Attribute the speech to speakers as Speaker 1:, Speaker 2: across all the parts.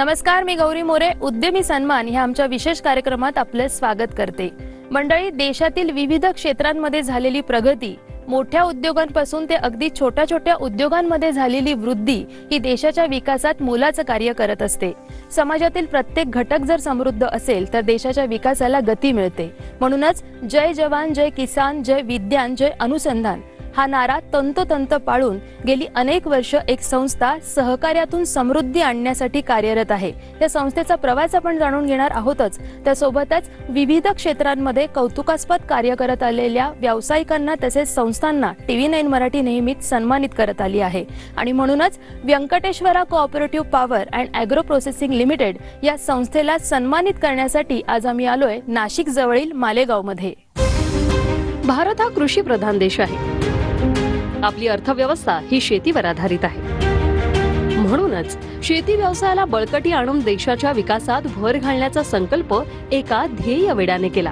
Speaker 1: नमस्कार, मी गौरी मोरे. उद्यमी सन्मान ह्या आमच्या विशेष कार्यक्रमात आपले स्वागत करते. मंडळी, देशातील विविध क्षेत्रांमध्ये झालेली प्रगती, मोठ्या उद्योगांपासून ते अगदी छोट्या छोट्या उद्योगांमध्ये झालेली वृद्धी ही देशाच्या विकासात मोलाचं कार्य करत असते. समाजातील प्रत्येक घटक जर समृद्ध असेल तर देशाच्या विकासाला गती मिळते. म्हणूनच जय जवान, जय किसान, जय विज्ञान, जय अनुसंधान हा नारा तंतोतंत पाळून गेली अनेक वर्ष एक संस्था सहकार्यातून समृद्धी आणण्यासाठी कार्यरत आहे. या संस्थेचा प्रवास आपण जाणून घेणार आहोतच. त्यासोबतच विविध क्षेत्रांमध्ये कौतुकास्पद कार्य करत आलेल्या व्यावसायिकांना तसेच संस्थांना TV9 मराठी नेहमीच सन्मानित करत आली आहे. आणि म्हणूनच Venkateshwara cooperative power and agro processing limited या संस्थेला सन्मानित करण्यासाठी आज आम्ही आलोय नाशिक जवळील मालेगावमध्ये.
Speaker 2: भारत हा कृषी प्रधान देश आहे. आपली अर्थव्यवस्था ही शेतीवर आधारित आहे. म्हणूनच शेती व्यवसायाला बळकटी आणून देशाच्या विकासात भर घालण्याचा संकल्प एका ध्येय वेडाने केला.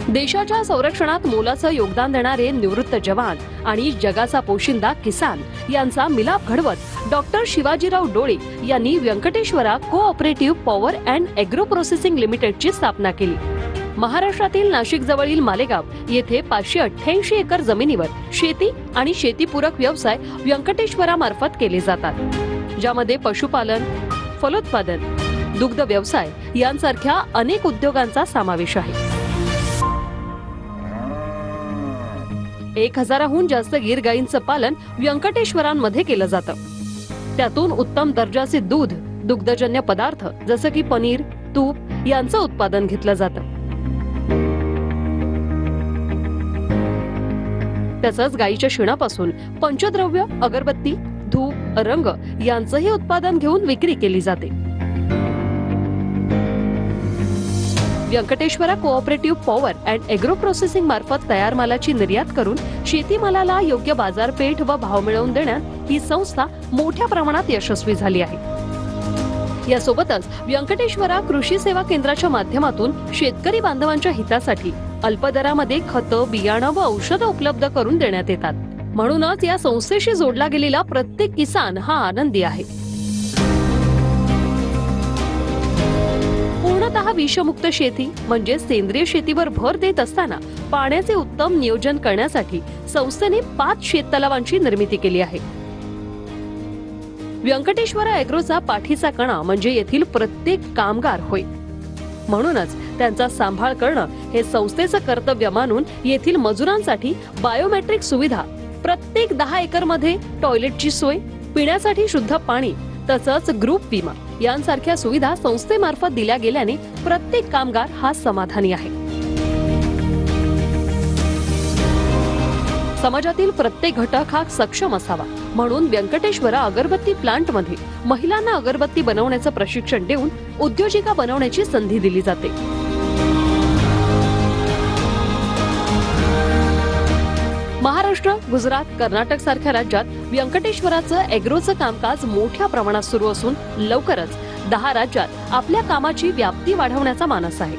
Speaker 2: देशाच्या संरक्षणात मोलाचं योगदान देणारे निवृत्त जवान आणि जगाचा पोशिंदा किसान यांचा मिलाप घडवत डॉक्टर शिवाजीराव डोळे यांनी Venkateshwara cooperative power and agro processing लिमिटेडची स्थापना केली. महाराष्ट्रातील नाशिक जवळील मालेगाव येथे 588 एकर जमिनीवर शेती आणि शेतीपूरक व्यवसाय व्यंकटेश्वरा मार्फत केले जातात, ज्यामध्ये पशुपालन, फलोत्पादन, दुग्ध व्यवसाय यांसारख्या अनेक उद्योगांचा समावेश आहे. 1000हून जास्त गीर गायींचं पालन व्यंकटेश्वरांमध्ये केलं जातं. त्यातून उत्तम दर्जाचे दूध, दुग्धजन्य पदार्थ जसं की पनीर, तूप यांचं उत्पादन घेतलं जातं. तसंच गायीच्या शेणापासून पंचद्रव्य, अगरबत्ती, धूप, रंग यांचंही उत्पादन घेऊन विक्री केली जाते. Venkateshwara cooperative power and agro processing मार्फत तयार मालाची निर्यात करून शेतीमालाला योग्य बाजारपेठ व भाव मिळवून देण्यात ही संस्था मोठ्या प्रमाणात यशस्वी झाली आहे. यासोबतच व्यंकटेश्वरा कृषी सेवा केंद्राच्या माध्यमातून शेतकरी बांधवांच्या हितासाठी अल्प दरामध्ये खतं, बियाणं व औषधं उपलब्ध करून देण्यात येतात. म्हणूनच या संस्थेशी जोडला गेलेला प्रत्येक किसान हा आनंदी आहे. पूर्णतः विषमुक्त शेती म्हणजे सेंद्रिय शेतीवर भर देत असताना पाण्याचे उत्तम नियोजन करण्यासाठी संस्थेने 5 शेततलावांची निर्मिती केली आहे. व्यंकटेश्वरा ॲग्रोचा पाठीचा कणा म्हणजे येथील प्रत्येक कामगार होय. म्हणूनच त्यांचा सांभाळ करणं हे संस्थेचं कर्तव्य मानून येथील मजुरांसाठी बायोमेट्रिक सुविधा, प्रत्येक 10 एकरमध्ये टॉयलेटची सोय, पिण्यासाठी शुद्ध पाणी तसंच ग्रुप विमा यांसारख्या सुविधा संस्थेमार्फत दिल्या गेल्याने प्रत्येक कामगार हा समाधानी आहे. समाजातील प्रत्येक घटक हा सक्षम असावा म्हणून व्यंकटेश्वरा अगरबत्ती प्लांट मध्ये महिलांना अगरबत्ती बनवण्याचं प्रशिक्षण देऊन उद्योजिका बनवण्याची संधी दिली जाते. महाराष्ट्र, गुजरात, कर्नाटक सारख्या राज्यात व्यंकटेश्वराचं ॲग्रोचं कामकाज मोठ्या प्रमाणात सुरू असून लवकरच 10 राज्यात आपल्या कामाची व्याप्ती वाढवण्याचा मानस आहे.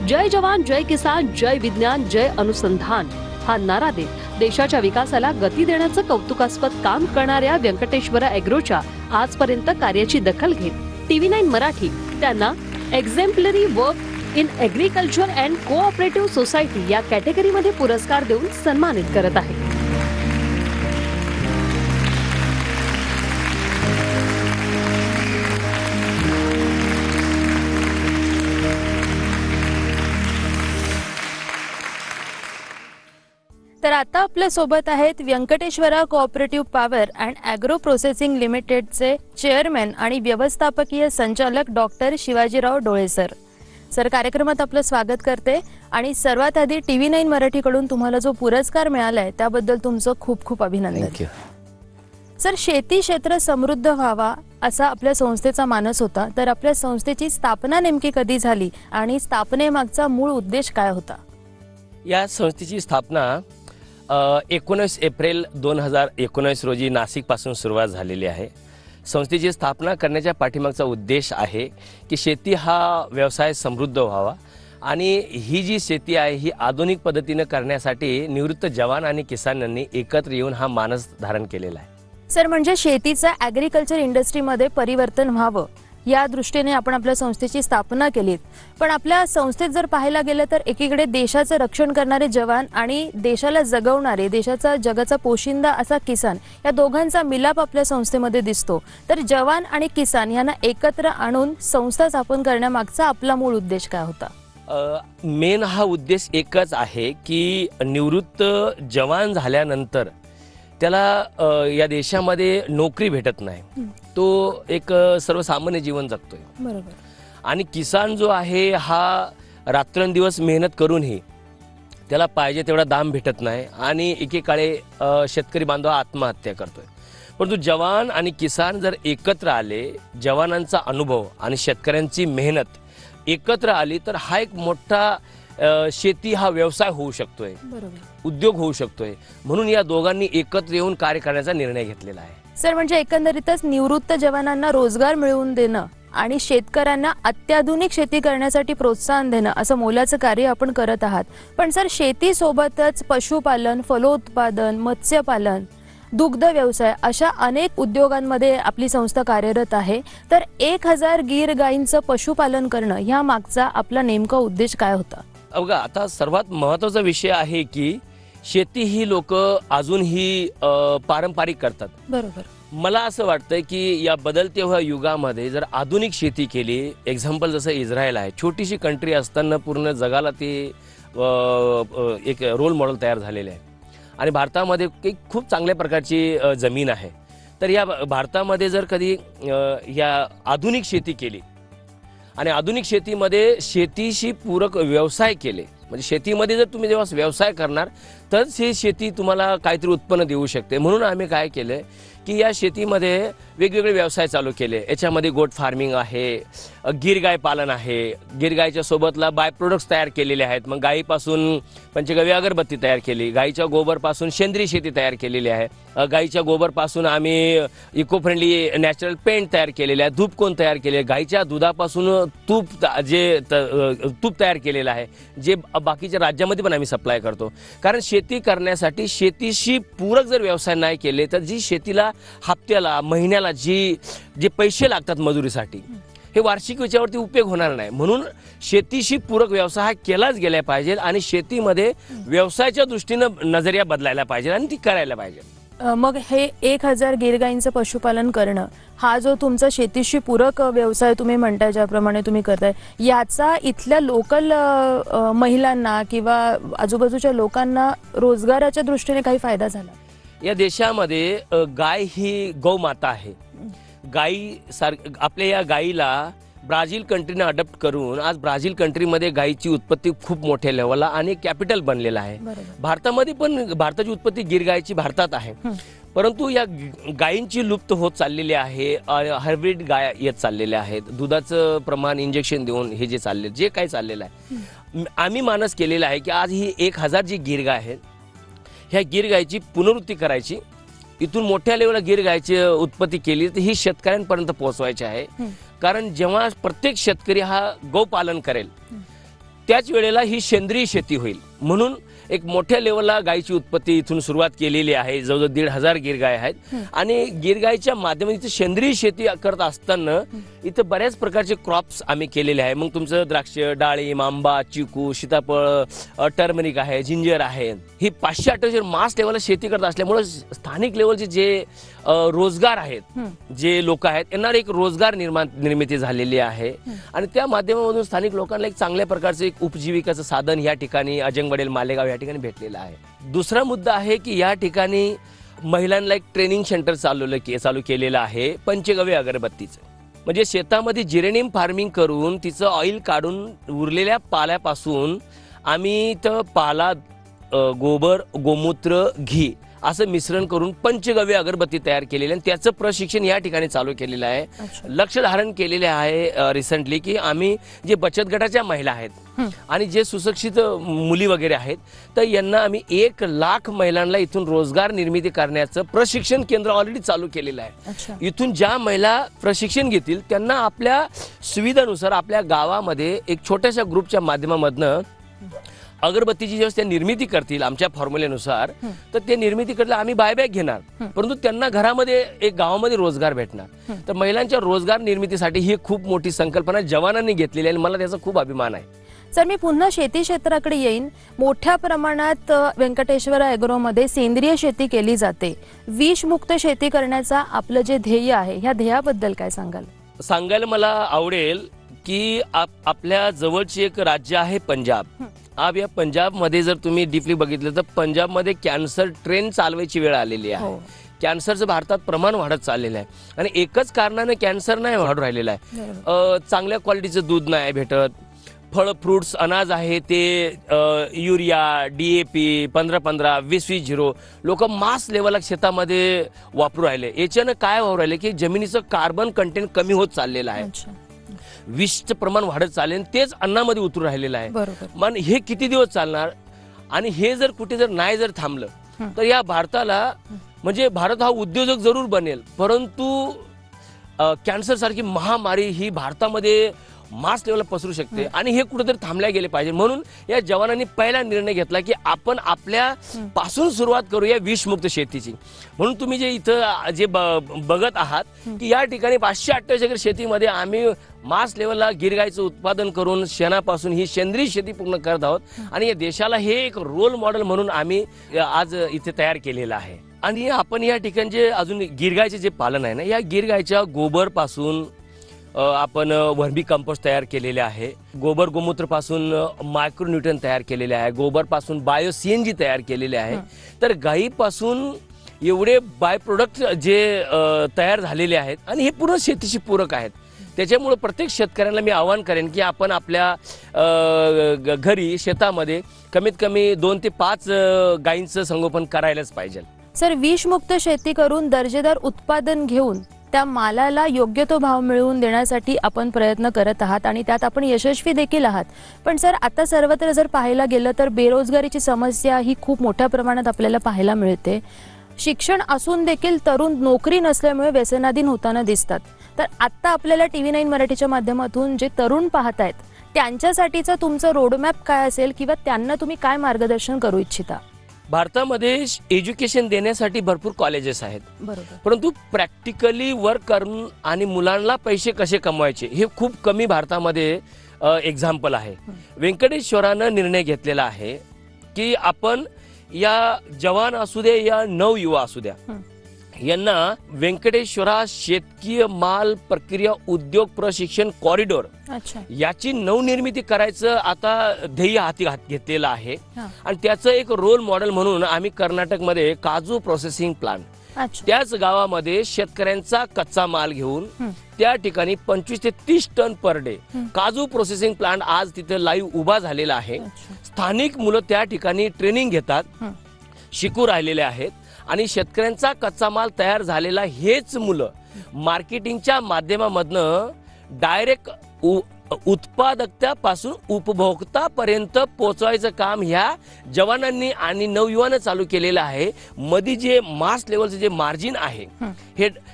Speaker 2: जय जवान, जय किसान, जय विज्ञान, जय अनुसंधान हा नारा देत देशाच्या विकासाला गती देण्याचं कौतुकास्पद काम करणाऱ्या व्यंकटेश्वरा ॲग्रोच्या आजपर्यंत कार्याची दखल घेत TV9 मराठी त्यांना exemplary work in agriculture and cooperative society या कॅटेगरीमध्ये पुरस्कार देऊन सन्मानित करत आहे.
Speaker 1: तर आता आपल्या सोबत आहेत Venkateshwara cooperative power and agro processing लिमिटेडचे चेअरमॅन आणि व्यवस्थापकीय संचालक डॉक्टर शिवाजीराव डोळे सर. सर, कार्यक्रमात आपलं स्वागत करते. आणि सर्वात आधी TV9 मराठीकडून तुम्हाला जो पुरस्कार मिळालाय त्याबद्दल तुमचं खूप खूप अभिनंदन. सर, शेती क्षेत्र समृद्ध व्हावा असा आपल्या संस्थेचा मानस होता. तर आपल्या संस्थेची स्थापना नेमकी कधी झाली आणि स्थापनेमागचा मूळ उद्देश काय होता?
Speaker 3: या संस्थेची स्थापना 19 एप्रिल 2019 रोजी नाशिकपासून सुरुवात झालेली आहे. संस्थेची स्थापना करण्याच्या पाठीमागचा उद्देश आहे की शेती हा व्यवसाय समृद्ध व्हावा आणि ही जी शेती आहे ही आधुनिक पद्धतीने करण्यासाठी निवृत्त जवान आणि किसानांनी एकत्र येऊन हा मानस धारण केलेला आहे.
Speaker 1: सर, म्हणजे शेतीचा ॲग्रिकल्चर इंडस्ट्रीमध्ये परिवर्तन व्हावं या दृष्टीने आपण आपल्या संस्थेची स्थापना केलीत. पण आपल्या संस्थेत जर पाहायला गेलं तर एकीकडे देशाचं रक्षण करणारे जवान आणि देशाला जगवणारे, देशाचा जगाचा पोशिंदा असा किसान, या दोघांचा मिलाप आपल्या संस्थेमध्ये दिसतो. तर जवान आणि किसान यांना एकत्र आणून संस्था स्थापन करण्यामागचा आपला मूळ उद्देश काय होता?
Speaker 3: मेन हा उद्देश एकच आहे की निवृत्त जवान झाल्यानंतर त्याला या देशामध्ये नोकरी भेटत नाही, तो एक सर्वसामान्य जीवन जगतोय.
Speaker 1: बरोबर.
Speaker 3: आणि किसान जो आहे हा रात्रंदिवस मेहनत करूनही त्याला पाहिजे तेवढा दाम भेटत नाही आणि एकेकाळी शेतकरी बांधव आत्महत्या करतोय. परंतु जवान आणि किसान जर एकत्र आले, जवानांचा अनुभव आणि शेतकऱ्यांची मेहनत एकत्र आली तर हा एक मोठा शेती हा व्यवसाय होऊ शकतोय, उद्योग होऊ शकतोय. म्हणून या दोघांनी एकत्र येऊन कार्य करण्याचा निर्णय घेतलेला आहे.
Speaker 1: सर, म्हणजे एकंदरीतच निवृत्त जवानांना रोजगार मिळवून देणं आणि शेतकऱ्यांना अत्याधुनिक शेती करण्यासाठी प्रोत्साहन देणं असं मोलाचं कार्य आपण करत आहात. पण सर, शेतीसोबतच पशुपालन, फलोत्पादन, मत्स्यपालन, दुग्ध व्यवसाय अशा अनेक उद्योगांमध्ये आपली संस्था कार्यरत आहे. तर 1000 गीर गायींचं पशुपालन करणं ह्या मागचा आपला नेमका उद्देश काय होता?
Speaker 3: बघा, आता सर्वात महत्त्वाचा विषय आहे की शेती ही लोक अजूनही पारंपरिक करतात.
Speaker 1: बरोबर.
Speaker 3: मला असं वाटतं की या बदलत्या युगामध्ये जर आधुनिक शेती केली, एक्झाम्पल जसं इस्रायल आहे, छोटीशी कंट्री असताना पूर्ण जगाला ते एक रोल मॉडेल तयार झालेले आहे. आणि भारतामध्ये एक खूप चांगल्या प्रकारची जमीन आहे. तर या भारतामध्ये जर कधी या आधुनिक शेती केली आणि आधुनिक शेतीमध्ये शेतीशी पूरक व्यवसाय केले, म्हणजे शेतीमध्ये जर तुम्ही जेव्हा व्यवसाय करणार तरच ही शेती तुम्हाला काहीतरी उत्पन्न देऊ शकते. म्हणून आम्ही काय केलं की या शेतीमध्ये वेगवेगळे व्यवसाय चालू केले. याच्यामध्ये गोट फार्मिंग आहे, गिरगाय पालन आहे, गिरगायच्या सोबतला बाय प्रोडक्ट्स तयार केलेले आहेत. मग गायीपासून पंचगव्य अगरबत्ती तयार केली, गायीच्या गोबरपासून सेंद्रिय शेती तयार केलेली आहे, गायीच्या गोबरपासून आम्ही इको फ्रेंडली नॅचरल पेंट तयार केलेले आहे, धूप कोण तयार केले, गायीच्या दुधापासून तूप तयार केलेलं आहे, जे बाकीच्या राज्यामध्ये पण आम्ही सप्लाय करतो. कारण शेती करण्यासाठी शेतीशी पूरक जर व्यवसाय नाही केले तर जी शेतीला हप्त्याला, महिन्याला जे पैसे लागतात मजुरीसाठी, हे वार्षिक याच्यावरती उपयोग होणार नाही. म्हणून शेतीशी पूरक व्यवसाय हा केलाच गेला पाहिजे आणि शेतीमध्ये व्यवसायाच्या दृष्टीनं नजरिया बदलायला पाहिजे आणि ती करायला पाहिजे.
Speaker 1: मग हे 1000 गीर गायींचं पशुपालन करणं हा जो तुमचा शेतीशी पूरक व्यवसाय तुम्ही म्हणताय, ज्याप्रमाणे तुम्ही करताय, याचा इथल्या लोकल महिलांना किंवा आजूबाजूच्या लोकांना रोजगाराच्या दृष्टीने काही फायदा झाला?
Speaker 3: या देशामध्ये गाय ही गौमाता आहे. आपल्या या गायीला ब्राझील कंट्रीने अडॉप्ट करून आज ब्राझील कंट्रीमध्ये गायीची उत्पत्ती खूप मोठ्या लेवलला आणि कॅपिटल बनलेला आहे. भारतामध्ये पण भारताची उत्पत्ती गिर गायची भारतात आहे. परंतु या गायींची लुप्त होत चाललेली आहे. हायब्रिड गाय येत चाललेल्या आहेत. दुधाचं प्रमाण इंजेक्शन देऊन हे जे काही चाललेलं आहे, आम्ही मानस केलेला आहे की आज ही 1000 जी गिर गाय आहेत, ह्या गिर गायची पुनरुत्ती करायची, इथून मोठ्या लेवलला गिर गायची उत्पत्ती केली तर ही शेतकऱ्यांपर्यंत पोहोचवायची आहे. कारण जेव्हा प्रत्येक शेतकरी हा गोपालन करेल त्याच वेळेला ही सेंद्रिय शेती होईल. म्हणून एक मोठ्या लेवलला गायची उत्पत्ती इथून सुरुवात केलेली आहे. जवळजवळ 1500 गिरगाय आहेत आणि गिरगायच्या माध्यमातून सेंद्रिय शेती करत असताना इथं बऱ्याच प्रकारचे क्रॉप्स आम्ही केलेले आहे. मग तुमचं द्राक्ष, डाळिंब, आंबा, चिकू, सीताफळ, टर्मरिक आहे, जिंजर आहे. ही 500-800 मास लेवलला शेती करत असल्यामुळे स्थानिक लेवलचे जे रोजगार आहेत, जे लोक आहेत, यांना एक रोजगार निर्मिती झालेली आहे आणि त्या माध्यमामधून स्थानिक लोकांना एक चांगल्या प्रकारचं एक उपजीविकाचं साधन या ठिकाणी अजंगवडेल, मालेगाव या ठिकाणी भेटलेलं आहे. दुसरा मुद्दा आहे की या ठिकाणी महिलांना एक ट्रेनिंग सेंटर चालू केलेलं आहे पंचगव्य अगरबत्तीचं. म्हणजे शेतामध्ये जिरेनियम फार्मिंग करून तिचं ऑइल काढून उरलेल्या पाल्यापासून आम्ही तर पाला, गोबर, गोमूत्र, घी असं मिश्रण करून पंचगव्य अगरबत्ती तयार केलेली आणि त्याचं प्रशिक्षण या ठिकाणी चालू केलेलं आहे. लक्ष धारण केलेले आहे रिसेंटली की आम्ही जे बचत गटाच्या महिला आहेत आणि जे सुशिक्षित मुली वगैरे आहेत तर यांना आम्ही 1 लाख महिलांना इथून रोजगार निर्मिती करण्याचं प्रशिक्षण केंद्र ऑलरेडी चालू केलेलं आहे. इथून ज्या महिला प्रशिक्षण घेतील त्यांना आपल्या सुविधानुसार आपल्या गावामध्ये एक छोट्याशा ग्रुपच्या माध्यमामधनं अगरबत्तीची ज्यावेळेस त्या निर्मिती करतील आमच्या फॉर्म्युलेनुसार, तर ते निर्मिती करतील आम्ही बायबॅक घेणार, परंतु त्यांना घरामध्ये एक गावामध्ये रोजगार भेटणार. तर महिलांच्या रोजगार निर्मितीसाठी ही खूप मोठी संकल्पना जवानांनी घेतलेली आहे आणि मला त्याचा खूप अभिमान आहे.
Speaker 1: सर, मी पुन्हा शेती क्षेत्राकडे येईन. मोठ्या प्रमाणात व्यंकटेश्वर ॲग्रोमध्ये सेंद्रिय शेती केली जाते. विषमुक्त शेती करण्याचा आपलं जे ध्येय आहे, ह्या ध्येयाबद्दल काय सांगाल?
Speaker 3: सांगायला मला आवडेल की आपल्या जवळची एक राज्य आहे पंजाब. या पंजाबमध्ये जर तुम्ही डीपली बघितलं तर पंजाबमध्ये कॅन्सर ट्रेन चालवायची वेळ आलेली आहे. कॅन्सरचं भारतात प्रमाण वाढत चाललेलं आहे आणि एकच कारणाने कॅन्सर नाही वाढून राहिलेला आहे. चांगल्या क्वालिटीचं दूध नाही भेटत, फळ फ्रुट्स अनाज आहे ते युरिया DAP 15-15 20-20 लोक मास लेवलला शेतामध्ये वापरू राहिले. याच्यानं काय वापरू राहिले की जमिनीचं कार्बन कंटेंट कमी होत चाललेलं आहे, विषचं प्रमाण वाढत चालले, तेच अन्नामध्ये उतरू राहिलेलं आहे. मग हे किती दिवस चालणार? आणि हे जर कुठे जर नाही जर थांबलं तर या भारताला म्हणजे भारत हा उद्योजक जरूर बनेल, परंतु कॅन्सर सारखी महामारी ही भारतामध्ये मास लेवलला पसरू शकते आणि हे कुठेतरी थांबल्या गेले पाहिजे. म्हणून या जवानांनी पहिला निर्णय घेतला की आपण आपल्या पासून सुरुवात करूया विषमुक्त शेतीची. म्हणून तुम्ही जे इथं जे बघत आहात की या ठिकाणी 528 एकर शेतीमध्ये आम्ही मास लेवलला गिरगाईचं उत्पादन करून शेणापासून ही सेंद्रिय शेती पूर्ण करत आहोत आणि या देशाला हे एक रोल मॉडेल म्हणून आम्ही आज इथे तयार केलेलं आहे. आणि आपण या ठिकाणी जे अजून गिरगाईचे जे पालन आहे ना, या गिरगाईच्या गोबर पासून आपण वर्मी कंपोस्ट तयार केलेले आहे, गोबर गोमूत्र पासून मायक्रोन्यूट्रन तयार केलेले आहे, गोबर पासून बायो CNG तयार केलेले आहे. तर गायीपासून एवढे बाय प्रोडक्ट जे तयार झालेले आहेत आणि हे पूर्ण शेतीशी पूरक आहेत. त्याच्यामुळे प्रत्येक शेतकऱ्यांना मी आवाहन करेन की आपण आपल्या घरी शेतामध्ये कमीत कमी 2 ते 5 गायींचं संगोपन करायलाच पाहिजे.
Speaker 1: सर, विषमुक्त शेती करून दर्जेदार उत्पादन घेऊन त्या मालाला योग्य तो भाव मिळवून देण्यासाठी आपण प्रयत्न करत आहात आणि त्यात आपण यशस्वी देखील आहात. पण सर, आता सर्वत्र जर पाहायला गेलं तर बेरोजगारीची समस्या ही खूप मोठ्या प्रमाणात आपल्याला पाहायला मिळते. शिक्षण असून देखील तरुण नोकरी नसल्यामुळे व्यसनाधीन होताना दिसतात. तर आता आपल्याला TV9 मराठीच्या माध्यमातून जे तरुण पाहत आहेत त्यांच्यासाठीचं तुमचं रोडमॅप काय असेल किंवा त्यांना तुम्ही काय मार्गदर्शन करू इच्छिता?
Speaker 3: भारतामध्ये एज्युकेशन देण्यासाठी भरपूर कॉलेजेस आहेत, परंतु प्रॅक्टिकली वर्क करून आणि मुलांना पैसे कसे कमवायचे हे खूप कमी भारतामध्ये एक्झाम्पल आहे. व्यंकटेश्वरानं निर्णय घेतलेला आहे की आपण या जवान असू दे या नवयुवा असू द्या, यांना व्यंकटेश्वरा शेतकीय माल प्रक्रिया उद्योग प्रशिक्षण कॉरिडॉर याची नवनिर्मिती करायचं आता ध्येय हाती घेतलेलं आहे. आणि त्याचं एक रोल मॉडेल म्हणून आम्ही कर्नाटकमध्ये काजू प्रोसेसिंग प्लांट, त्याच गावामध्ये शेतकऱ्यांचा कच्चा माल घेऊन त्या ठिकाणी 25 ते 30 टन पर डे काजू प्रोसेसिंग प्लांट आज तिथे लाईव्ह उभा झालेला आहे. स्थानिक मुलं त्या ठिकाणी ट्रेनिंग घेतात, शिकू राहिलेले आहेत आणि शेतकऱ्यांचा कच्चा माल तयार झालेला हेच मुलं मार्केटिंगच्या माध्यमामधनं डायरेक्ट उत्पादकतापासून उपभोक्तापर्यंत पोहोचवायचं काम ह्या जवानांनी आणि नवयुवानं चालू केलेलं आहे. मध्ये जे मास लेवलचं जे मार्जिन आहे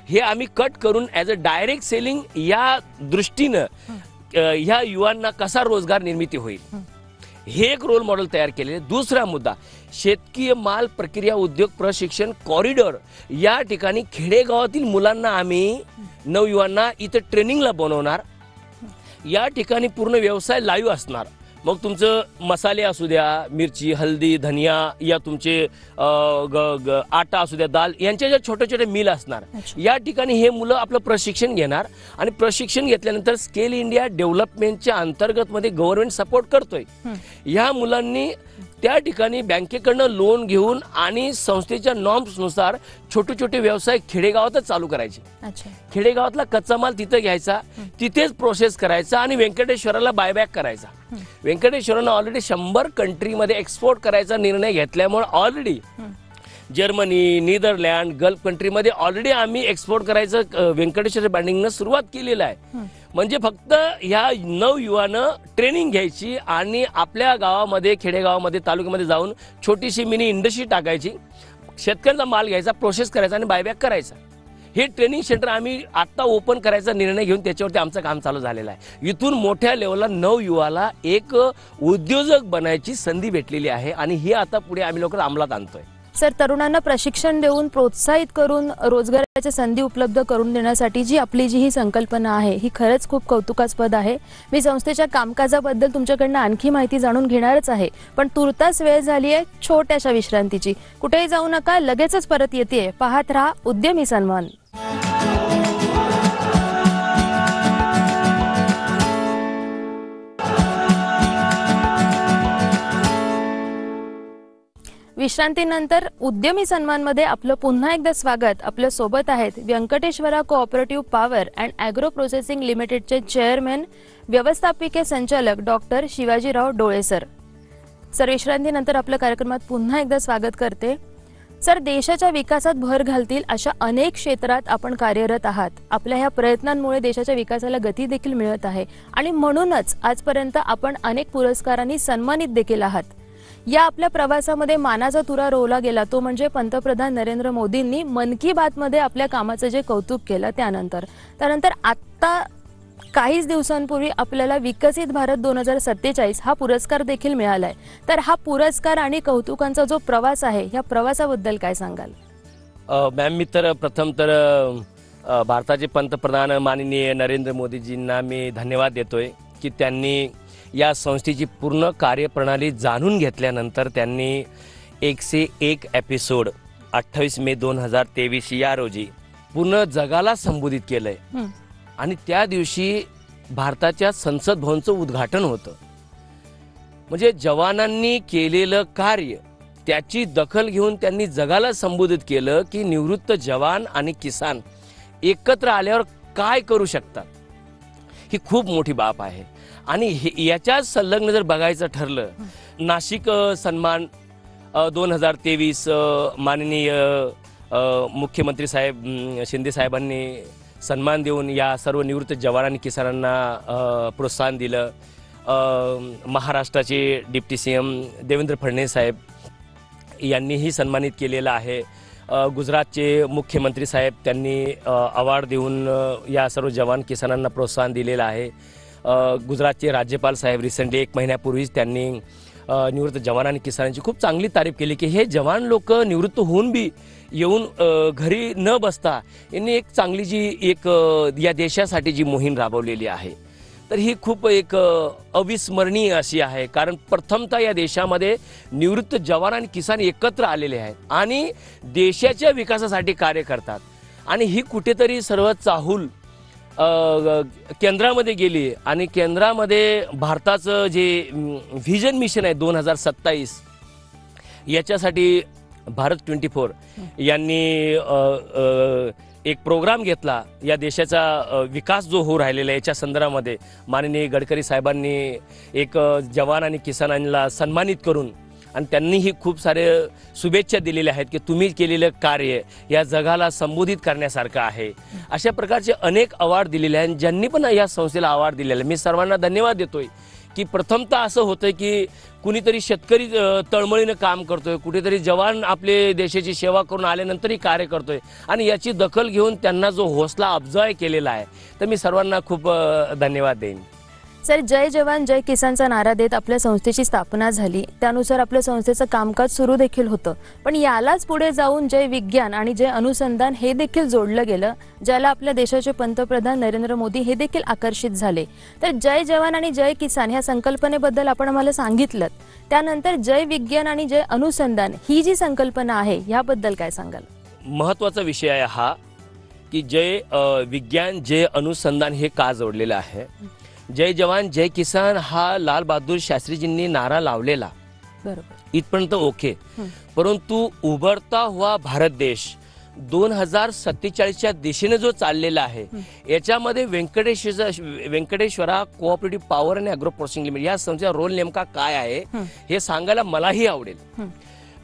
Speaker 3: हे आम्ही कट करून ॲज अ डायरेक्ट सेलिंग या दृष्टीनं ह्या युवांना कसा रोजगार निर्मिती होईल हे एक रोल मॉडेल तयार केलेले. दुसरा मुद्दा, शेतकीय माल प्रक्रिया उद्योग प्रशिक्षण कॉरिडॉर या ठिकाणी खेडेगावातील मुलांना आम्ही नवयुवांना इथे ट्रेनिंगला बनवणार. या ठिकाणी पूर्ण व्यवसाय लाईव्ह असणार. मग तुमचं मसाले असू द्या, मिरची, हल्दी, धनिया, या तुमचे आटा असू द्या, दाल, यांच्या ज्या छोटे छोटे मिल असणार, या ठिकाणी हे मुलं आपलं प्रशिक्षण घेणार आणि प्रशिक्षण घेतल्यानंतर स्केल इंडिया डेव्हलपमेंटच्या अंतर्गत मध्ये गव्हर्नमेंट सपोर्ट करतोय. या मुलांनी त्या ठिकाणी बँकेकडनं लोन घेऊन आणि संस्थेच्या नॉर्म्स नुसार छोटे छोटे व्यवसाय खेडेगावातच चालू करायचे. खेडेगावातला कच्चा माल तिथे घ्यायचा, तिथेच प्रोसेस करायचा आणि व्यंकटेश्वराला बायबॅक करायचा. व्यंकटेश्वरानं ऑलरेडी 100 कंट्रीमध्ये एक्सपोर्ट करायचा निर्णय घेतल्यामुळे ऑलरेडी जर्मनी, नेदरलँड, गल्फ कंट्रीमध्ये ऑलरेडी आम्ही एक्सपोर्ट करायचं व्यंकटेश्वर ब्रँडिंगनं सुरुवात केलेलं आहे. म्हणजे फक्त ह्या नवयुवानं ट्रेनिंग घ्यायची आणि आपल्या गावामध्ये, खेडेगावामध्ये, तालुक्यामध्ये जाऊन छोटीशी मिनी इंडस्ट्री टाकायची, शेतकऱ्यांचा माल घ्यायचा, प्रोसेस करायचा आणि बायबॅक करायचा. हे ट्रेनिंग सेंटर आम्ही आत्ता ओपन करायचा निर्णय घेऊन त्याच्यावरती आमचं काम चालू झालेलं आहे। इथून मोठ्या लेवलला नवयुवाला एक उद्योजक बनायची संधी भेटलेली आहे आणि ही आता पुढे आम्ही लोक अंमलात आणतोय।
Speaker 1: सर, तरुणांना प्रशिक्षण देऊन प्रोत्साहित करून रोजगाराच्या संधी उपलब्ध करून देण्यासाठी जी ही संकल्पना आहे ही खरंच खूप कौतुकास्पद आहे। मी संस्थेच्या कामकाजाबद्दल तुमच्याकडनं आणखी माहिती जाणून घेणारच आहे, पण तुर्तास वेळ झाली आहे छोट्याशा विश्रांतीची। कुठेही जाऊ नका, लगेचच परत येते। पाहत रहा उद्यमी सन्मान। विश्रांतीनंतर उद्यमी सन्मानमध्ये आपलं पुन्हा एकदा स्वागत। आपल्या सोबत आहेत Venkateshwara cooperative power and agro processing लिमिटेडचे चेअरमॅन व्यवस्थापकीय संचालक डॉक्टर शिवाजीराव डोळे सर। विश्रांतीनंतर आपल्या कार्यक्रमात पुन्हा एकदा स्वागत करते। सर, देशाच्या विकासात भर घालतील अशा अनेक क्षेत्रात आपण कार्यरत आहात। आपल्या ह्या प्रयत्नांमुळे देशाच्या विकासाला गती देखील मिळत आहे आणि म्हणूनच आजपर्यंत आपण अनेक पुरस्कारांनी सन्मानित देखील आहात। या आपल्या प्रवासामध्ये मानाचा तुरा रोवला गेला तो म्हणजे पंतप्रधान नरेंद्र मोदींनी मन की बात मध्ये आपल्या कामाचं जे कौतुक केलं त्यानंतर आता काहीच दिवसांपूर्वी आपल्याला विकसित भारत 2047 हा पुरस्कार देखील मिळालाय। तर हा पुरस्कार आणि कौतुकांचा जो प्रवास आहे या प्रवासाबद्दल काय सांगाल?
Speaker 3: मॅम, मी तर प्रथम तर भारताचे पंतप्रधान माननीय नरेंद्र मोदीजींना मी धन्यवाद देतोय की त्यांनी या संस्थेची पूर्ण कार्यप्रणाली जाणून घेतल्यानंतर त्यांनी 101 एपिसोड 28 मे 2023 या रोजी पूर्ण जगाला संबोधित केलंय आणि त्या दिवशी भारताच्या संसद भवनचं उद्घाटन होतं। म्हणजे जवानांनी केलेलं कार्य त्याची दखल घेऊन त्यांनी जगाला संबोधित केलं की निवृत्त जवान आणि किसान एकत्र आल्यावर काय करू शकतात, ही खूप मोठी बाब आहे। आणि याच्याच संलग्न जर बघायचं ठरलं, नाशिक सन्मान 2023 माननीय मुख्यमंत्री साहेब शिंदे साहेबांनी सन्मान देऊन या सर्व निवृत्त जवान आणि किसानांना प्रोत्साहन दिलं। महाराष्ट्राचे डिप्टी सीएम देवेंद्र फडणवीस साहेब यांनीही सन्मानित केलेलं आहे। गुजरातचे मुख्यमंत्री साहेब त्यांनी अवॉर्ड देऊन या सर्व जवान किसानांना प्रोत्साहन दिलेलं आहे। गुजरातचे राज्यपाल साहेब रिसेंटली 1 महिन्यापूर्वीच त्यांनी निवृत्त जवान आणि किसानांची खूप चांगली तारीफ केली की हे जवान लोक निवृत्त होऊन बी येऊन घरी न बसता यांनी एक चांगली जी या देशासाठी जी मोहीम राबवलेली आहे, तर ही खूप एक अविस्मरणीय अशी आहे। कारण प्रथमतः या देशामध्ये निवृत्त जवान आणि किसान एकत्र आलेले आहेत आणि देशाच्या विकासासाठी कार्य करतात आणि ही कुठेतरी सर्व चाहूल केंद्रामध्ये गेली आणि केंद्रामध्ये भारताचं जे व्हिजन मिशन आहे 2027 याच्यासाठी भारत 24 यांनी एक प्रोग्राम घेतला। या देशाचा विकास जो हो राहिलेला आहे याच्या संदर्भामध्ये माननीय गडकरी साहेबांनी एक जवान आणि किसानांना सन्मानित करून आणि त्यांनीही खूप सारे शुभेच्छा दिलेल्या आहेत की तुम्ही केलेलं कार्य या जगाला संबोधित करण्यासारखं आहे। अशा प्रकारचे अनेक अवॉर्ड दिलेले आहेत। ज्यांनी पण या संस्थेला अवॉर्ड दिलेला मी सर्वांना धन्यवाद देतोय की प्रथमतः असं होतं की कुणीतरी शेतकरी तळमळीनं काम करतोय, कुठेतरी जवान आपले देशाची सेवा करून आल्यानंतरही कार्य करतोय आणि याची दखल घेऊन त्यांना जो हौसला अफजाई केलेला आहे, तर मी सर्वांना खूप धन्यवाद देईन।
Speaker 1: सर, जय जवान जय किसानचा नारा देत आपल्या संस्थेची स्थापना झाली, त्यानुसार आपल्या संस्थेचं कामकाज सुरू देखील होतं। पण यालाच पुढे जाऊन जय विज्ञान आणि जय अनुसंधान हे देखील जोडलं गेलं, ज्याला आपल्या देशाचे पंतप्रधान नरेंद्र मोदी हे देखील आकर्षित झाले। तर जय जवान आणि जय किसान ह्या संकल्पनेबद्दल आपण आम्हाला सांगितलं, त्यानंतर जय विज्ञान आणि जय अनुसंधान ही जी संकल्पना आहे याबद्दल काय सांगाल?
Speaker 3: महत्त्वाचा विषय आहे हा की जय विज्ञान जय अनुसंधान हे का जोडलेलं आहे। जय जवान जय किसान हा लाल बहादूर शास्त्रीजींनी नारा लावलेला, बरोबर, इथपर्यंत ओके। परंतु उभरता हुआ भारत देश 2047च्या दिशेने जो चाललेला आहे याच्यामध्ये Venkateshwara cooperative power and agro processing limited या संस्थेचा रोल नेमका काय आहे हे सांगायला मलाही आवडेल।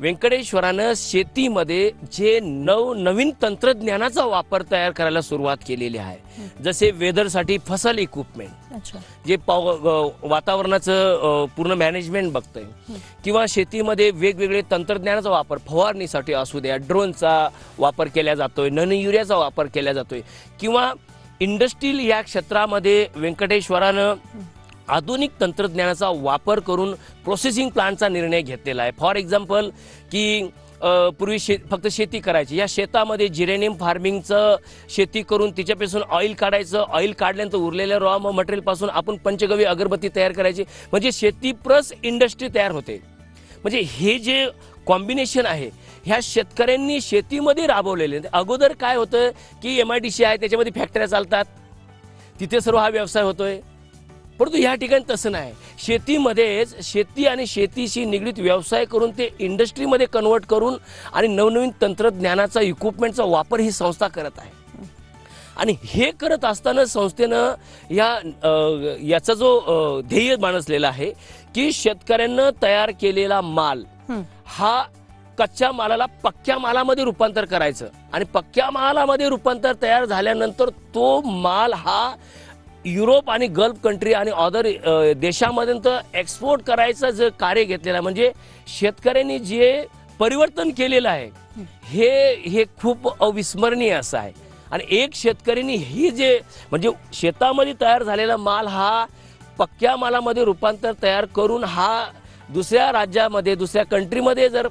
Speaker 3: व्यंकटेश्वरानं शेतीमध्ये जे नवीन तंत्रज्ञानाचा वापर तयार करायला सुरुवात केलेली आहे. जसे वेदरसाठी फसल इक्विपमेंट, जे वातावरणाचं पूर्ण मॅनेजमेंट बघतंय, किंवा शेतीमध्ये वेगवेगळे तंत्रज्ञानाचा वापर फवारणीसाठी असू द्या, ड्रोनचा वापर केला जातोय, नॅनो युरियाचा वापर केला जातोय, किंवा इंडस्ट्रियल या क्षेत्रामध्ये व्यंकटेश्वरानं आधुनिक तंत्रज्ञानाचा वापर करून प्रोसेसिंग प्लांटचा निर्णय घेतलेला आहे. फॉर एक्झाम्पल की पूर्वी फक्त शेती करायची, या शेतामध्ये जिरेनियम फार्मिंगचं शेती करून तिच्यापासून ऑइल काढायचं, ऑइल काढल्यानंतर उरलेल्या रॉ मटेरियलपासून आपण पंचगव्य अगरबत्ती तयार करायची, म्हणजे शेती प्लस इंडस्ट्री तयार होते. म्हणजे हे जे कॉम्बिनेशन आहे ह्या शेतकऱ्यांनी शेतीमध्ये राबवलेले. अगोदर काय होतं की MIDC आहे, त्याच्यामध्ये फॅक्टऱ्या चालतात, तिथे सर्व हा व्यवसाय होतोय. परंतु ह्या ठिकाणी तसं नाही. शेतीमध्येच शेती आणि शेतीशी निगडीत व्यवसाय करून ते इंडस्ट्रीमध्ये कन्वर्ट करून आणि नवनवीन तंत्रज्ञानाचा इक्विपमेंटचा वापर ही संस्था करत आहे. आणि हे करत असताना संस्थेनं याचा जो ध्येय मानसलेला आहे की शेतकऱ्यांना तयार केलेला माल हा कच्च्या मालाला पक्क्या मालामध्ये रूपांतर करायचं, आणि पक्क्या मालामध्ये रूपांतर तयार झाल्यानंतर तो माल हा युरोप आणि गल्फ कंट्री आणि अदर देशामध्ये एक्सपोर्ट करायचं जे कार्य घेतलेलं आहे. म्हणजे शेतकऱ्यांनी जे परिवर्तन केलेलं आहे हे खूप अविस्मरणीय असं आहे. आणि एक शेतकऱ्यांनी ही जे म्हणजे शेतामध्ये तयार झालेला माल हा पक्क्या मालामध्ये रूपांतर तयार करून हा दुसऱ्या राज्यामध्ये, दुसऱ्या कंट्रीमध्ये जर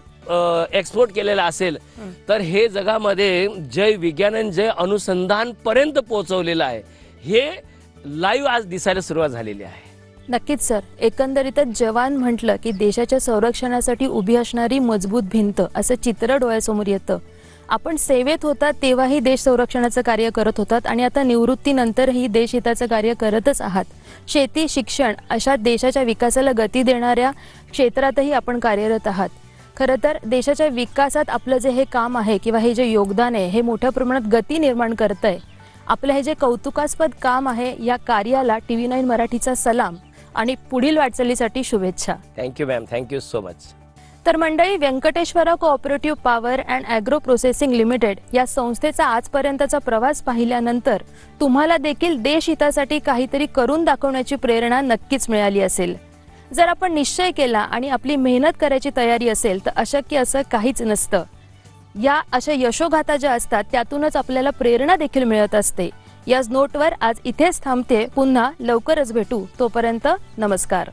Speaker 3: एक्सपोर्ट केलेला असेल तर हे जगामध्ये जय विज्ञान आणि जय अनुसंधान पर्यंत पोहोचवलेलं आहे. हे लाईव्ह आज दिसायला सुरुवात झालेली आहे.
Speaker 1: नक्कीच सर, एकंदरीतच जवान म्हटलं की देशाच्या संरक्षणासाठी उभी असणारी मजबूत भिंत असं चित्र डोळ्यासमोर येतं. आपण सेवेत होता तेव्हाही देश संरक्षणाचं कार्य करत होतात आणि आता निवृत्तीनंतरही देश हिताचं कार्य करतच आहात. शेती, शिक्षण अशा देशाच्या विकासाला गती देणाऱ्या क्षेत्रातही आपण कार्यरत आहात. खरं तर देशाच्या विकासात आपलं जे हे काम आहे किंवा हे जे योगदान आहे हे मोठ्या प्रमाणात गती निर्माण करतंय. आपलं हे जे कौतुकास्पद काम आहे या कार्याला TV9 मराठीचा सलाम आणि पुढील वाटचालीसाठी शुभेच्छा.
Speaker 3: Thank you ma'am, thank you so much.
Speaker 1: तर मंडळी, Venkateshwara cooperative power and agro processing limited या संस्थेचा आजपर्यंतचा प्रवास पाहिल्यानंतर तुम्हाला देखील देश हितासाठी काहीतरी करून दाखवण्याची प्रेरणा नक्कीच मिळाली असेल. जर आपण निश्चय केला आणि आपली मेहनत करायची तयारी असेल तर अशक्य असं काहीच नसतं. या अशा यशोगाथा ज्या असतात त्यातूनच आपल्याला प्रेरणा देखील मिळत असते. याच नोटवर आज इथेच थांबते. पुन्हा लवकरच भेटू. तोपर्यंत नमस्कार.